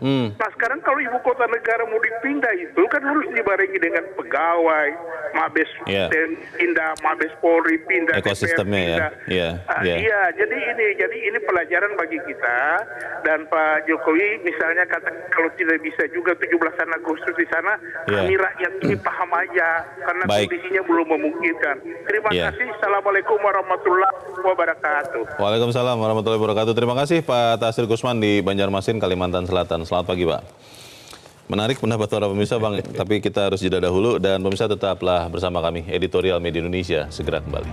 Nah sekarang kalau ibu kota negara mau dipindah itu kan harus dibarengi dengan pegawai, Mabes pindah, Mabes Polri pindah, ekosistemnya Iya, jadi ini pelajaran bagi kita dan Pak Jokowi misalnya kalau tidak bisa juga 17 Agustus di sana, kami rakyat ini paham aja karena kondisinya belum memungkinkan. Terima kasih. Assalamualaikum warahmatullahi wabarakatuh. Waalaikumsalam warahmatullahi wabarakatuh. Terima kasih Pak Tasir Gusman di Banjarmasin, Kalimantan Selatan. Selamat pagi Pak. Menarik pendapat para pemirsa Bang, tapi kita harus jeda dahulu dan pemirsa tetaplah bersama kami. Editorial Media Indonesia segera kembali.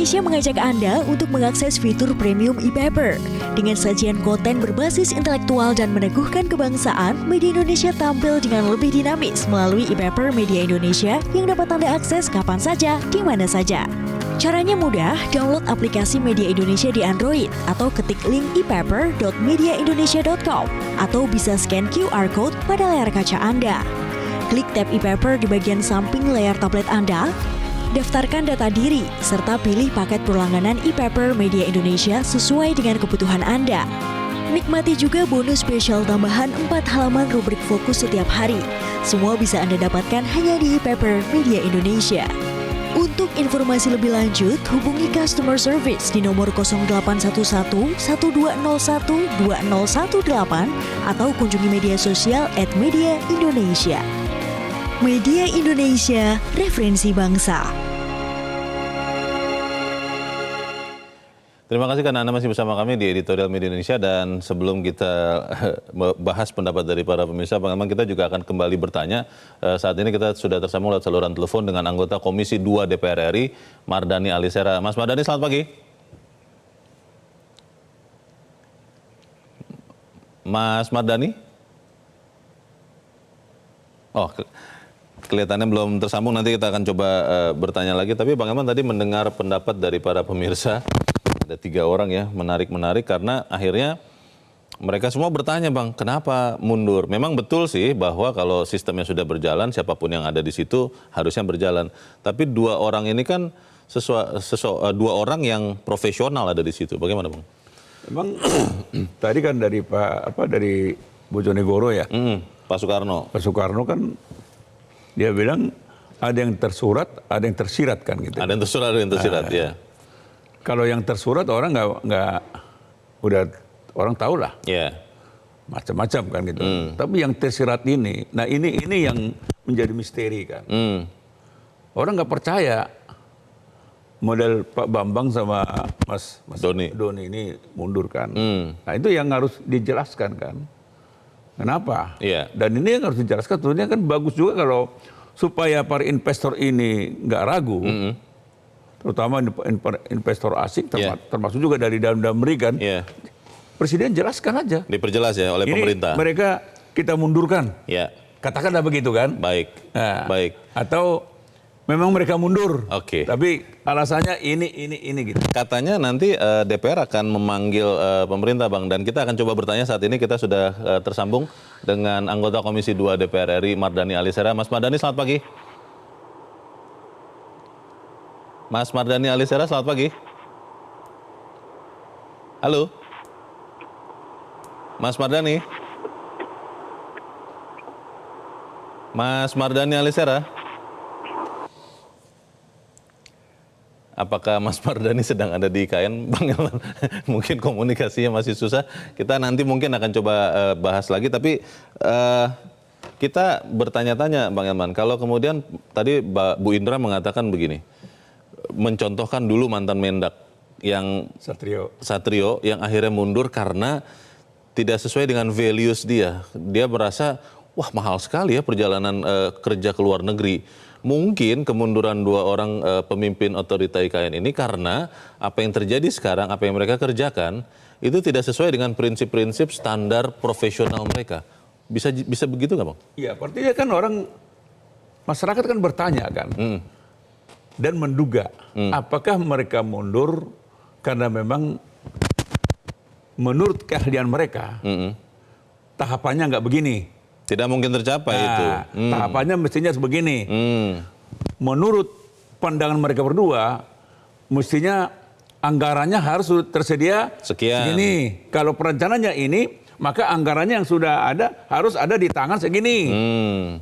Indonesia mengajak Anda untuk mengakses fitur premium e-paper. Dengan sajian konten berbasis intelektual dan meneguhkan kebangsaan, Media Indonesia tampil dengan lebih dinamis melalui e-paper Media Indonesia yang dapat Anda akses kapan saja, di mana saja. Caranya mudah, download aplikasi Media Indonesia di Android atau ketik link epaper.mediaindonesia.com atau bisa scan QR code pada layar kaca Anda. Klik tab e-paper di bagian samping layar tablet Anda. Daftarkan data diri, serta pilih paket berlangganan e-paper Media Indonesia sesuai dengan kebutuhan Anda. Nikmati juga bonus spesial tambahan 4 halaman rubrik fokus setiap hari. Semua bisa Anda dapatkan hanya di e-paper Media Indonesia. Untuk informasi lebih lanjut, hubungi customer service di nomor 0811 1201 2018 atau kunjungi media sosial @mediaindonesia. Media Indonesia, referensi bangsa. Terima kasih karena Anda masih bersama kami di Editorial Media Indonesia, dan sebelum kita bahas pendapat dari para pemirsa, Bang, kita juga akan kembali bertanya. Saat ini kita sudah tersambung lewat saluran telepon dengan anggota Komisi 2 DPR RI, Mardani Alisera. Mas Mardani, selamat pagi. Mas Mardani? Oh, kelihatannya belum tersambung, nanti kita akan coba bertanya lagi. Tapi Bang Elman tadi mendengar pendapat dari para pemirsa, ada 3 orang ya, menarik karena akhirnya mereka semua bertanya, Bang, kenapa mundur? Memang betul sih bahwa kalau sistemnya sudah berjalan, siapapun yang ada di situ harusnya berjalan. Tapi 2 orang ini kan 2 orang yang profesional ada di situ. Bagaimana, Bang? Memang tadi kan dari Bojonegoro ya, Pak Soekarno. Pak Soekarno kan dia bilang ada yang tersurat, ada yang tersirat kan gitu. Ada yang tersurat, ada yang tersirat, ya. Kalau yang tersurat orang nggak udah orang tahu lah, macam-macam kan gitu. Tapi yang tersirat ini, nah ini yang menjadi misteri kan. Orang nggak percaya model Pak Bambang sama Mas Doni ini mundur kan. Nah itu yang harus dijelaskan kan. Kenapa? Dan ini yang harus dijelaskan. Tentunya kan bagus juga kalau supaya para investor ini nggak ragu. Terutama investor asing, termasuk juga dari dalam negeri kan. Presiden jelaskan aja. Diperjelas ya oleh ini pemerintah. Mereka kita mundurkan. Katakanlah begitu kan. Baik. Nah, baik. Atau memang mereka mundur. Oke. Tapi alasannya ini gitu. Katanya nanti DPR akan memanggil pemerintah, Bang, dan kita akan coba bertanya. Saat ini kita sudah tersambung dengan anggota Komisi 2 DPR RI, Mardani Alisera. Mas Mardani, selamat pagi. Mas Mardani Alisera, selamat pagi. Halo. Mas Mardani. Mas Mardani Alisera. Apakah Mas Mardani sedang ada di IKN, Bang Elman? Mungkin komunikasinya masih susah. Kita nanti mungkin akan coba bahas lagi. Tapi kita bertanya-tanya, Bang Elman. Kalau kemudian tadi Bu Indra mengatakan begini, mencontohkan dulu mantan Mendak yang Satrio yang akhirnya mundur karena tidak sesuai dengan values dia. Dia merasa wah mahal sekali ya perjalanan kerja ke luar negeri. Mungkin kemunduran 2 orang pemimpin otorita IKN ini karena apa yang terjadi sekarang, apa yang mereka kerjakan, itu tidak sesuai dengan prinsip-prinsip standar profesional mereka. Bisa begitu nggak Bang? Iya, artinya kan masyarakat kan bertanya kan, dan menduga apakah mereka mundur karena memang menurut keahlian mereka tahapannya nggak begini. Tidak mungkin tercapai itu. Tahapannya mestinya sebegini. Menurut pandangan mereka berdua, mestinya anggarannya harus tersedia Sekian. segini. Kalau perencanaannya ini, maka anggarannya yang sudah ada harus ada di tangan segini.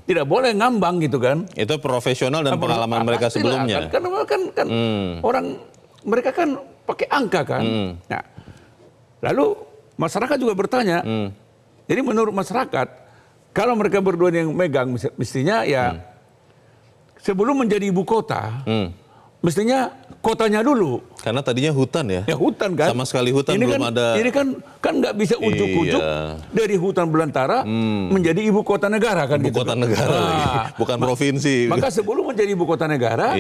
Tidak boleh ngambang gitu kan. Itu profesional dan pengalaman mereka Pastilah, sebelumnya. Kan orang mereka kan pakai angka kan. Nah, lalu masyarakat juga bertanya. Jadi menurut masyarakat, kalau mereka berdua yang megang, mestinya ya sebelum menjadi ibu kota, mestinya kotanya dulu. Karena tadinya hutan ya. Ya hutan kan. Sama sekali hutan ini belum kan, ada. Ini kan nggak bisa ujuk-ujuk dari hutan belantara menjadi ibu kota negara kan. Ibu kota negara lagi. Bukan provinsi. Maka sebelum menjadi ibu kota negara,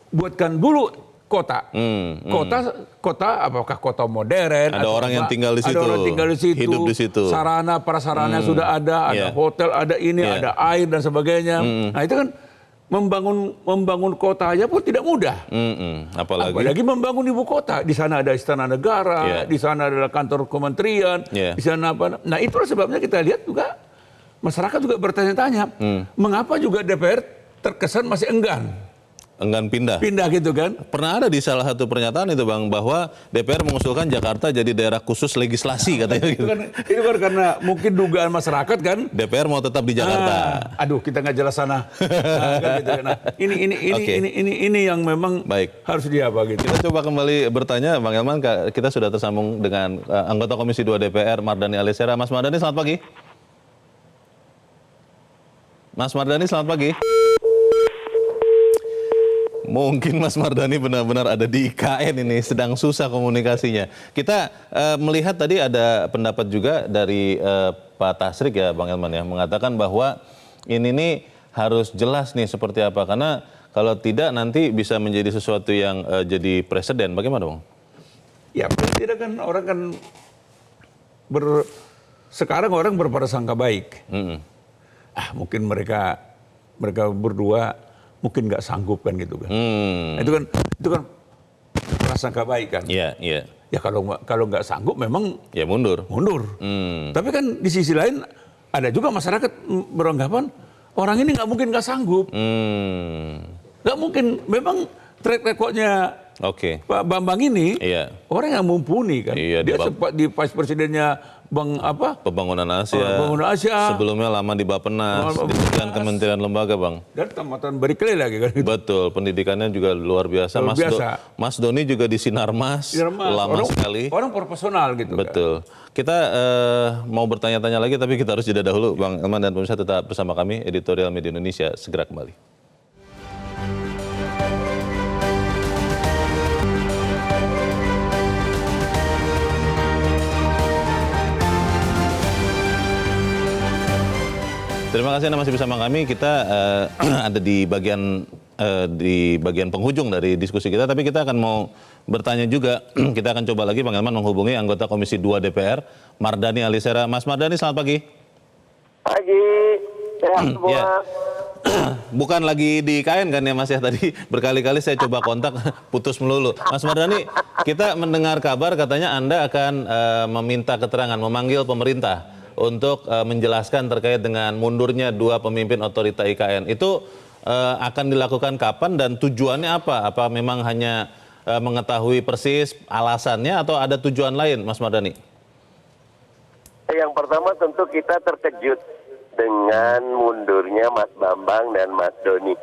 buatkan dulu kota. Kota apakah kota modern? Ada orang yang tinggal di situ. Ada orang tinggal di situ. Hidup di situ. Sarana prasarana sudah ada hotel, ada ini, ada air dan sebagainya. Nah itu kan membangun kota aja pun tidak mudah. Apalagi membangun ibu kota. Di sana ada istana negara, di sana adalah kantor kementerian, di sana apa. Nah itulah sebabnya kita lihat juga masyarakat juga bertanya-tanya, mengapa juga DPR terkesan masih enggan pindah gitu kan. Pernah ada di salah satu pernyataan itu Bang, bahwa DPR mengusulkan Jakarta jadi daerah khusus legislasi katanya gitu. Itu kan karena mungkin dugaan masyarakat kan. DPR mau tetap di Jakarta. Aduh kita nggak jelas sana. Ini yang memang harus diapa gitu. Kita coba kembali bertanya Bang Elman, kita sudah tersambung dengan anggota Komisi 2 DPR Mardhani Alisera. Mas Mardhani selamat pagi. Mas Mardhani selamat pagi. Mungkin Mas Mardhani benar-benar ada di IKN ini, sedang susah komunikasinya. Kita melihat tadi ada pendapat juga dari Pak Tasrik ya Bang Elman ya, mengatakan bahwa ini nih harus jelas nih seperti apa, karena kalau tidak nanti bisa menjadi sesuatu yang jadi presiden. Bagaimana Bang? Ya tidak kan orang kan sekarang orang berprasangka baik. Mungkin mereka berdua mungkin nggak sanggup kan gitu kan. Itu kan prasangka baik kan. Iya. Ya kalau nggak sanggup memang ya mundur. Tapi kan di sisi lain ada juga masyarakat beranggapan orang ini nggak mungkin nggak sanggup. Nggak mungkin, memang track recordnya Pak Bambang ini orang yang mumpuni kan. Dia sempat di vice presidennya Pembangunan Asia. Sebelumnya lama di Bappenas, di sekian kementerian lembaga Bang. Dan tamatan Berkeley lagi kan. Betul, pendidikannya juga luar biasa. Mas Doni juga di Sinarmas, lama sekali. Orang profesional gitu. Betul. Kita mau bertanya-tanya lagi, tapi kita harus jeda dahulu. Bang Elman dan pemirsa tetap bersama kami, Editorial Media Indonesia segera kembali. Terima kasih Anda masih bersama kami. Kita ada di bagian penghujung dari diskusi kita, tapi kita akan mau bertanya juga. Kita akan coba lagi Bang Elman menghubungi anggota Komisi 2 DPR, Mardhani Alisera. Mas Mardhani selamat pagi. Pagi, sehat semua. Bukan lagi di IKN kan ya Mas ya, tadi berkali-kali saya coba kontak putus melulu. Mas Mardhani, kita mendengar kabar katanya Anda akan meminta keterangan, memanggil pemerintah untuk menjelaskan terkait dengan mundurnya 2 pemimpin otorita IKN. Itu akan dilakukan kapan dan tujuannya apa? Apa memang hanya mengetahui persis alasannya atau ada tujuan lain, Mas Mardhani? Yang pertama tentu kita terkejut dengan mundurnya Mas Bambang dan Mas Doni.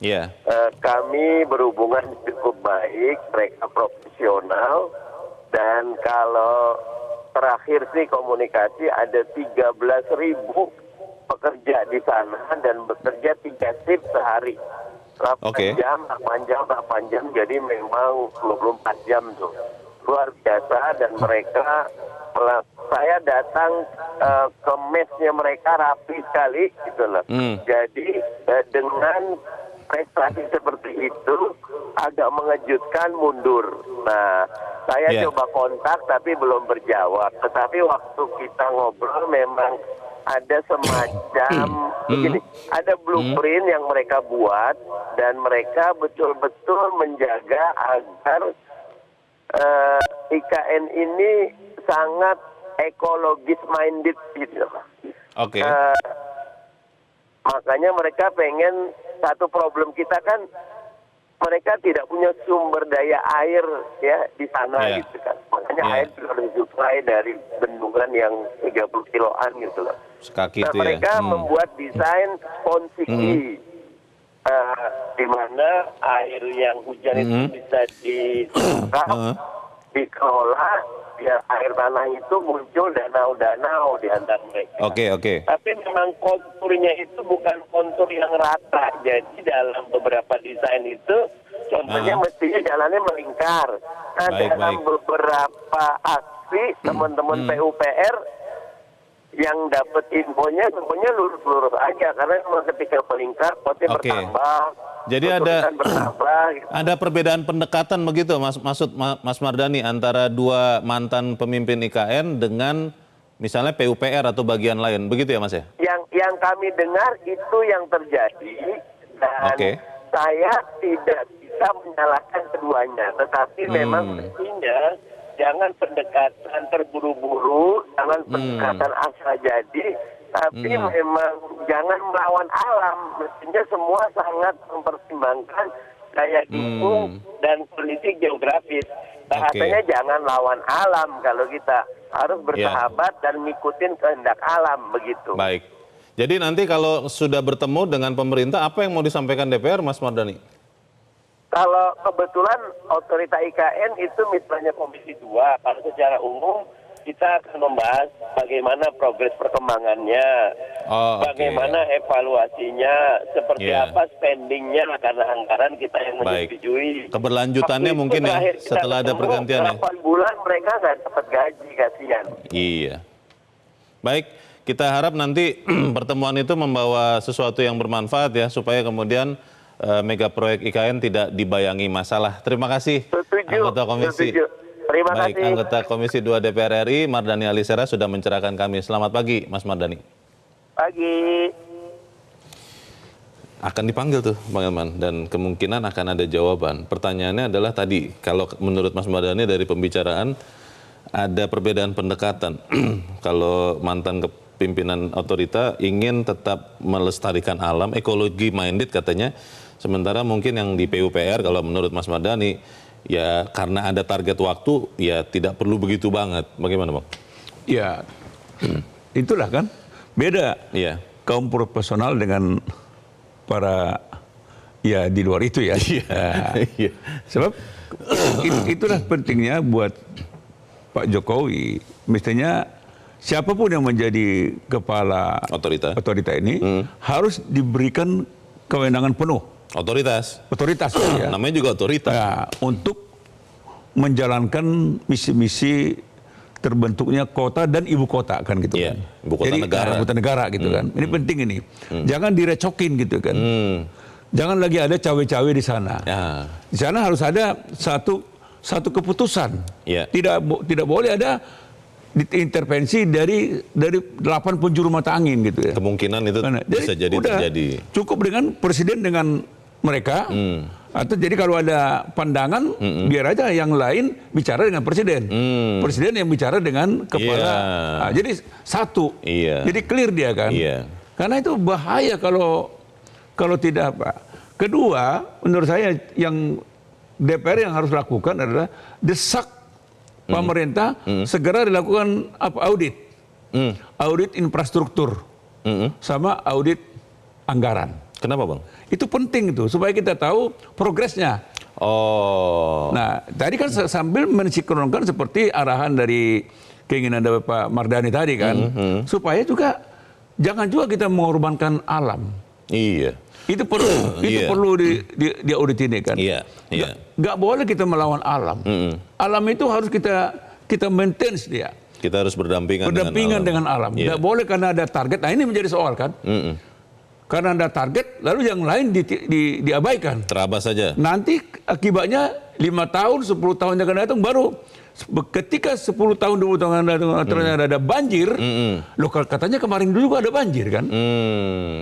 Iya. Kami berhubungan cukup baik, mereka profesional, dan kalau terakhir sih komunikasi ada 13.000 pekerja di sana dan bekerja 3 shift sehari. 8 jam, jadi memang 24 jam tuh. Luar biasa, dan mereka saya datang ke mesnya mereka rapi sekali gitu loh. Jadi dengan prestasi seperti itu agak mengejutkan mundur. Nah, saya coba kontak tapi belum berjawab. Tetapi waktu kita ngobrol memang ada semacam begini, ada blueprint yang mereka buat dan mereka betul-betul menjaga agar IKN ini sangat ekologis minded gitu. Oke. Makanya mereka pengen, satu problem kita kan mereka tidak punya sumber daya air ya di sana gitu kan. Makanya air juga harus disuplai dari bendungan yang 30 kiloan gitu loh. Sekaki Nah, itu mereka membuat desain sponsiki di mana air yang hujan itu bisa dikelola biar air tanah itu muncul danau-danau di antara mereka. Oke. Tapi memang konturnya itu bukan kontur yang rata. Jadi dalam beberapa desain itu, contohnya mestinya jalannya melingkar. Nah, dalam beberapa aksi teman-teman PUPR yang dapat infonya semuanya lurus-lurus aja karena ketika melingkar potnya bertambah. Jadi ada perbedaan pendekatan begitu Mas Mardhani antara dua mantan pemimpin IKN dengan misalnya PUPR atau bagian lain, begitu ya Mas ya? Yang kami dengar itu yang terjadi dan saya tidak bisa menyalahkan keduanya, tetapi memang mestinya jangan pendekatan terburu-buru, jangan pendekatan asal jadi, tapi memang jangan melawan alam. Mestinya semua sangat mempertimbangkan daya dukung dan kondisi geografis. Bahasanya jangan lawan alam kalau kita harus bersahabat dan ngikutin kehendak alam begitu. Baik. Jadi nanti kalau sudah bertemu dengan pemerintah, apa yang mau disampaikan DPR, Mas Mardhani? Kalau kebetulan otorita IKN itu misalnya Komisi 2, kalau secara umum kita akan membahas bagaimana progres perkembangannya, bagaimana evaluasinya, seperti apa spendingnya karena anggaran kita yang menyetujui. Keberlanjutannya mungkin ya setelah ada pergantian ya. 8 bulan mereka nggak dapat gaji, kasihan. Iya. Baik, kita harap nanti pertemuan itu membawa sesuatu yang bermanfaat ya supaya kemudian mega proyek IKN tidak dibayangi masalah. Terima kasih anggota komisi. Terima kasih. Anggota Komisi 2 DPR RI Mardhani Alisera sudah mencerahkan kami. Selamat pagi Mas Mardhani. Pagi. Akan dipanggil tuh Bang Elman dan kemungkinan akan ada jawaban. Pertanyaannya adalah tadi kalau menurut Mas Mardhani dari pembicaraan ada perbedaan pendekatan. Kalau mantan pimpinan otorita ingin tetap melestarikan alam, ekologi minded katanya. Sementara mungkin yang di PUPR kalau menurut Mas Mardhani ya karena ada target waktu ya tidak perlu begitu banget. Bagaimana Bang? Ya itulah kan beda kaum profesional dengan para ya di luar itu ya. Sebab itulah pentingnya buat Pak Jokowi. Mestinya siapapun yang menjadi kepala otorita ini harus diberikan kewenangan penuh. Otoritas ya. Namanya juga otoritas. Ya, untuk menjalankan misi-misi terbentuknya kota dan ibu kota kan gitu kan. Ibu kota negara. Ibu kota negara gitu kan. Ini penting ini. Jangan direcokin gitu kan. Jangan lagi ada cawe-cawe di sana. Di sana harus ada satu keputusan. Tidak boleh ada intervensi dari 8 penjuru mata angin gitu ya. Kemungkinan itu bisa jadi terjadi. Cukup dengan presiden dengan mereka atau jadi kalau ada pandangan biar aja yang lain bicara dengan presiden. Presiden yang bicara dengan kepala. Nah, jadi satu. Jadi clear dia kan. Karena itu bahaya kalau tidak apa. Kedua, menurut saya yang DPR yang harus lakukan adalah desak pemerintah segera dilakukan audit. Audit infrastruktur sama audit anggaran. Kenapa Bang? Itu penting itu supaya kita tahu progresnya. Nah, tadi kan sambil mensinkronkan seperti arahan dari keinginan dari Pak Mardhani tadi kan, supaya juga jangan juga kita mengorbankan alam. Itu perlu di audit ini kan. Nggak boleh kita melawan alam. Alam itu harus kita maintain dia. Kita harus berdampingan dengan alam. Iya. Nggak boleh karena ada target. Nah ini menjadi soal kan. Karena ada target, lalu yang lain diabaikan. Terabas saja. Nanti akibatnya 5 tahun, 10 tahun yang akan datang baru ketika 10 tahun, 20 tahun yang akan datang ternyata ada banjir. Loh katanya kemarin dulu juga ada banjir kan?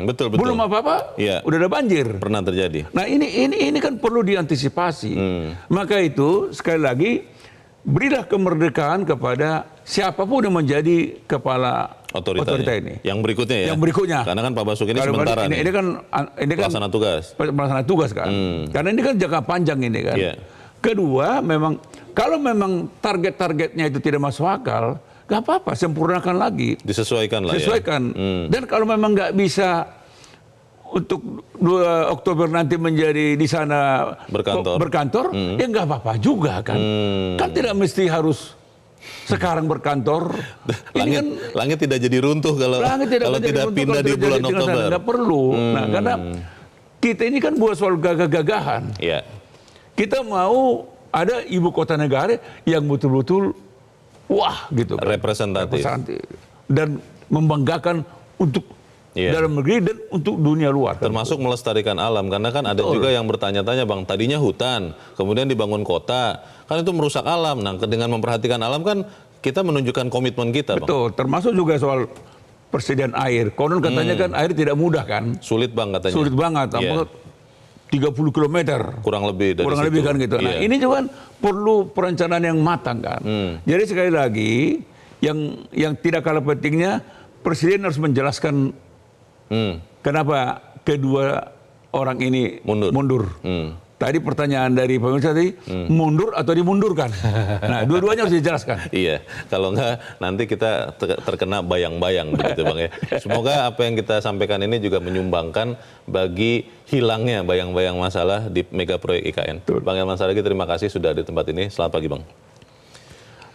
Betul. Belum apa-apa, Iya. udah ada banjir. Pernah terjadi. Nah ini kan perlu diantisipasi. Maka itu sekali lagi berilah kemerdekaan kepada siapapun yang menjadi kepala otorita ini. Yang berikutnya ya. Yang berikutnya. Karena kan Pak Basuki ini Kalau sementara nih. ini kan pelaksana tugas. Pelaksana tugas kan. Karena ini kan jangka panjang ini kan. Iya. Kedua, memang kalau memang target-targetnya itu tidak masuk akal, nggak apa-apa, sempurnakan lagi. Disesuaikan lah Sesuaikan. ya. Dan kalau memang nggak bisa untuk 2 Oktober nanti menjadi di sana berkantor, ya nggak apa-apa juga kan. Kan tidak mesti harus sekarang berkantor. Langit tidak jadi runtuh kalau tidak pindah di bulan Oktober. Nggak perlu. Nah, karena kita ini kan buat soal gagah-gagahan. Iya. Kita mau ada ibu kota negara yang betul-betul wah gitu. Representatif. Dan membanggakan untuk dalam negeri dan untuk dunia luar. Termasuk melestarikan alam, karena kan ada juga yang bertanya-tanya, Bang, tadinya hutan, kemudian dibangun kota, kan itu merusak alam. Nah, dengan memperhatikan alam kan kita menunjukkan komitmen kita, Bang. Betul, termasuk juga soal persediaan air. Konon katanya kan air tidak mudah kan. Sulit, Bang, katanya. Sulit banget, 30 km. Kurang lebih dari Kurang situ. lebih kan gitu. Nah, ini juga kan perlu perencanaan yang matang kan. Jadi sekali lagi, yang tidak kalah pentingnya, Presiden harus menjelaskan kenapa kedua orang ini mundur. Tadi pertanyaan dari Pak Mirsa tadi, mundur atau dimundurkan? Nah, dua-duanya harus dijelaskan. Iya, kalau enggak nanti kita terkena bayang-bayang begitu, Bang ya. Semoga apa yang kita sampaikan ini juga menyumbangkan bagi hilangnya bayang-bayang masalah di mega proyek IKN. Bang Elman Saragih, terima kasih sudah di tempat ini. Selamat pagi, Bang.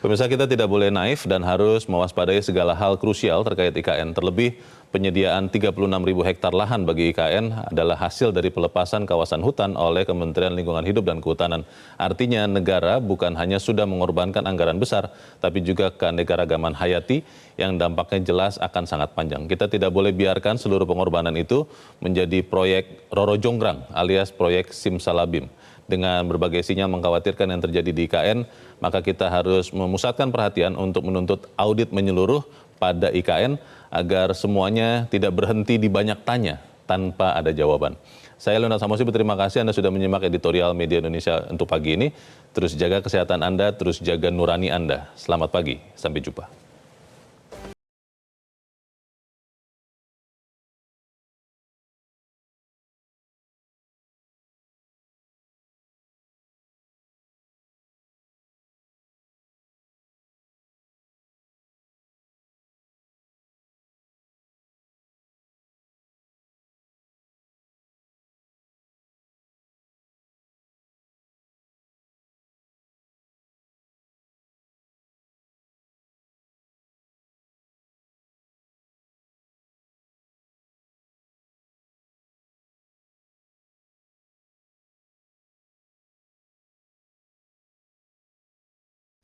Pemirsa, kita tidak boleh naif dan harus mewaspadai segala hal krusial terkait IKN. Terlebih, penyediaan 36.000 hektar lahan bagi IKN adalah hasil dari pelepasan kawasan hutan oleh Kementerian Lingkungan Hidup dan Kehutanan. Artinya negara bukan hanya sudah mengorbankan anggaran besar, tapi juga keanekaragaman hayati yang dampaknya jelas akan sangat panjang. Kita tidak boleh biarkan seluruh pengorbanan itu menjadi proyek Roro Jonggrang alias proyek Simsalabim. Dengan berbagai sinyal mengkhawatirkan yang terjadi di IKN, maka kita harus memusatkan perhatian untuk menuntut audit menyeluruh pada IKN agar semuanya tidak berhenti di banyak tanya tanpa ada jawaban. Saya Leonard Samosi, berterima kasih Anda sudah menyimak editorial Media Indonesia untuk pagi ini. Terus jaga kesehatan Anda, terus jaga nurani Anda. Selamat pagi, sampai jumpa.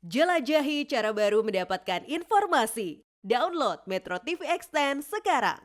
Jelajahi cara baru mendapatkan informasi. Download Metro TV Extend sekarang.